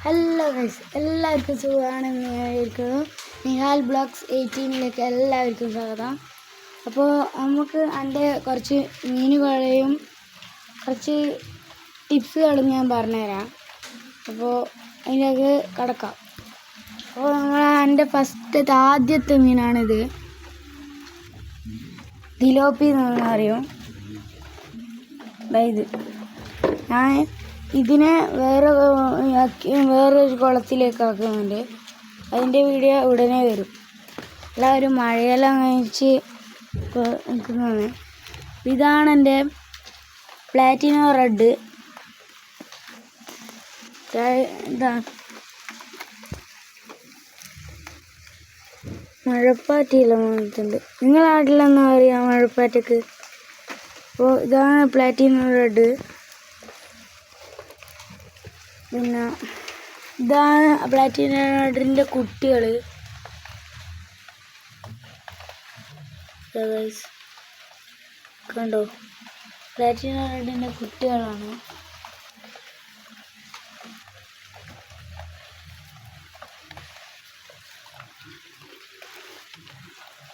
Hello guys, എല്ലാവർക്കും സുഖമാണെന്ന് വിചാരിക്കുന്നു. നിഹാൽ ബ്ലോഗ്സ് 18ലേക്ക് എല്ലാവർക്കും സ്വാഗതം. അപ്പോൾ നമുക്ക് എൻ്റെ കുറച്ച് മീനുകളെയും കുറച്ച് ടിപ്സുകളും ഞാൻ പറഞ്ഞുതരാം. അപ്പോൾ അതിലേക്ക് കടക്കാം. അപ്പോൾ എൻ്റെ ആദ്യത്തെ മീനാണിത്. തിലോപ്പി എന്ന് പറയും. ഇത് ഞാൻ ഇതിനെ വേറൊരു കുളത്തിലേക്ക് ആക്കുന്നുണ്ട്. അതിൻ്റെ വീഡിയോ ഉടനെ വരും. എല്ലാവരും മഴയെല്ലാം കഴിച്ച് നിൽക്കുന്നതാണ്. ഇതാണ് എൻ്റെ പ്ലാറ്റിനോ റെഡ്. ഇതാണ് മഴപ്പാറ്റിയില്ല വന്നിട്ടുണ്ട്. നിങ്ങളുടെ നാട്ടിലെന്നാ പറയുക മഴപ്പാറ്റക്ക്? അപ്പോൾ ഇതാണ് പ്ലാറ്റിനോ റെഡ്. പിന്നെ ഇതാണ് പ്ലാറ്റിനോ റെഡിൻ്റെ കുട്ടികൾ. കണ്ടോ, പ്ലാറ്റിനോ റെഡിൻ്റെ കുട്ടികളാണ്.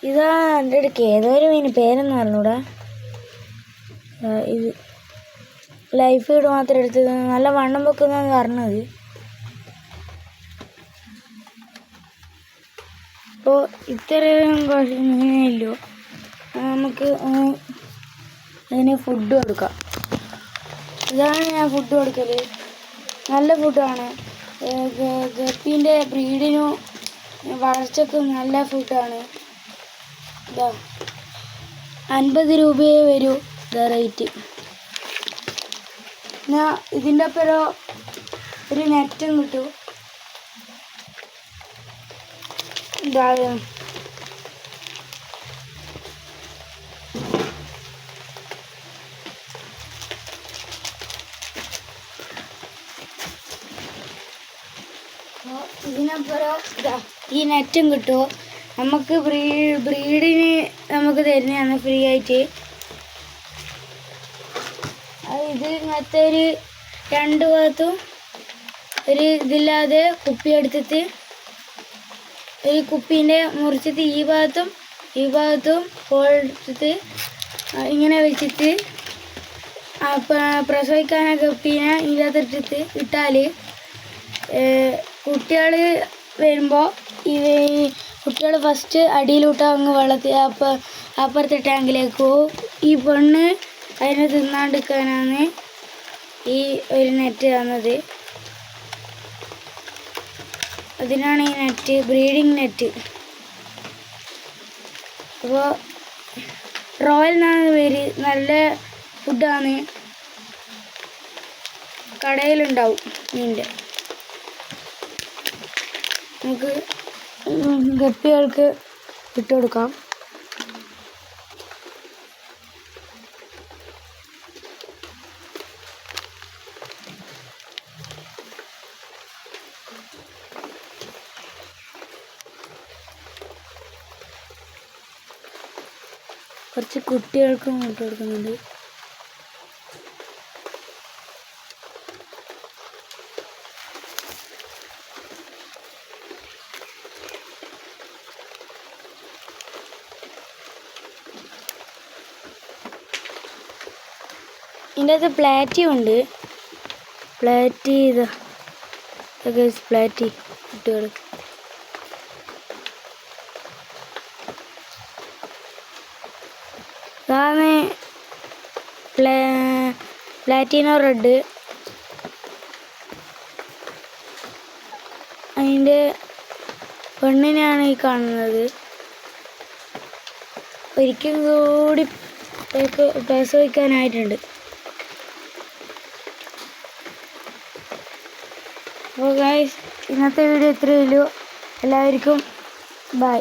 ഇതാണ് എൻ്റെ അടുക്ക് ഏതൊരു മീൻ പേരെന്ന് പറഞ്ഞൂടാ. ഇത് ലൈഫ് ഫീഡ് മാത്രം എടുത്തത്, നല്ല വണ്ണം വെക്കുന്നതെന്ന് പറഞ്ഞത്. അപ്പോൾ ഇത്രയും കുറച്ച് മീനല്ലോ, നമുക്ക് അതിന് ഫുഡ് കൊടുക്കാം. ഇതാണ് ഞാൻ ഫുഡ് കൊടുക്കൽ. നല്ല ഫുഡാണ്. ഗപ്പീൻ്റെ ബ്രീഡിനും വളർച്ചയ്ക്കും നല്ല ഫുഡാണ്. 50 രൂപയേ വരൂ റേറ്റ്. പിന്നെ ഇതിൻ്റെ ഒപ്പം ഒരു നെറ്റും കിട്ടും. ഇതിനപ്പുറം ഈ നെറ്റും കിട്ടും. നമുക്ക് ബ്രീഡിന് നമുക്ക് തരുന്നതാണ് ഫ്രീ ആയിട്ട്. ഇത് ഇങ്ങനത്തെ ഒരു 2 ഭാഗത്തും ഒരു ഇതില്ലാതെ കുപ്പി എടുത്തിട്ട് ഒരു കുപ്പീൻ്റെ മുറിച്ചിട്ട് ഈ ഭാഗത്തും ഹോൾ എടുത്തിട്ട് ഇങ്ങനെ വെച്ചിട്ട് പ്രസവിക്കാനൊക്കെ കുപ്പീനെ ഇതിനകത്തിട്ടിട്ട് ഇട്ടാൽ കുട്ടികൾ വരുമ്പോൾ കുട്ടികൾ ഫസ്റ്റ് അടിയിലോട്ട് അങ്ങ് വെള്ളത്തിൽ അപ്പുറത്തെ ടാങ്കിലേക്ക് പോകും. ഈ പെണ്ണ് അതിനെ തിന്നാണ്ടിരിക്കാനാണ് ഈ ഒരു നെറ്റ് തന്നത്. അതിനാണ് ഈ നെറ്റ്, ബ്രീഡിങ് നെറ്റ്. അപ്പോൾ റോയൽ എന്നാണ് പേര്. നല്ല ഫുഡാണ്, കടയിലുണ്ടാവും മീനിൻ്റെ. നമുക്ക് ഗപ്പികൾക്ക് ഇട്ട് കൊടുക്കാം. കുറച്ച് കുട്ടികൾക്കും ഇട്ട് കൊടുക്കുന്നുണ്ട്. ഇതിൻ്റെ അകത്ത് പ്ലാറ്റി ഉണ്ട്. പ്ലാറ്റി പ്ലാറ്റി കുട്ടികൾ. ഇതാണ് പ്ലാറ്റിനോ റെഡ്. അതിൻ്റെ പെണ്ണിനെയാണ് ഈ കാണുന്നത്. ഒരിക്കലും കൂടി പ്രസവിക്കാനായിട്ടുണ്ട്. അപ്പോൾ ഗൈസ്, ഇന്നത്തെ വീഡിയോ ഇത്രയേ ഉള്ളൂ. എല്ലാവർക്കും ബൈ.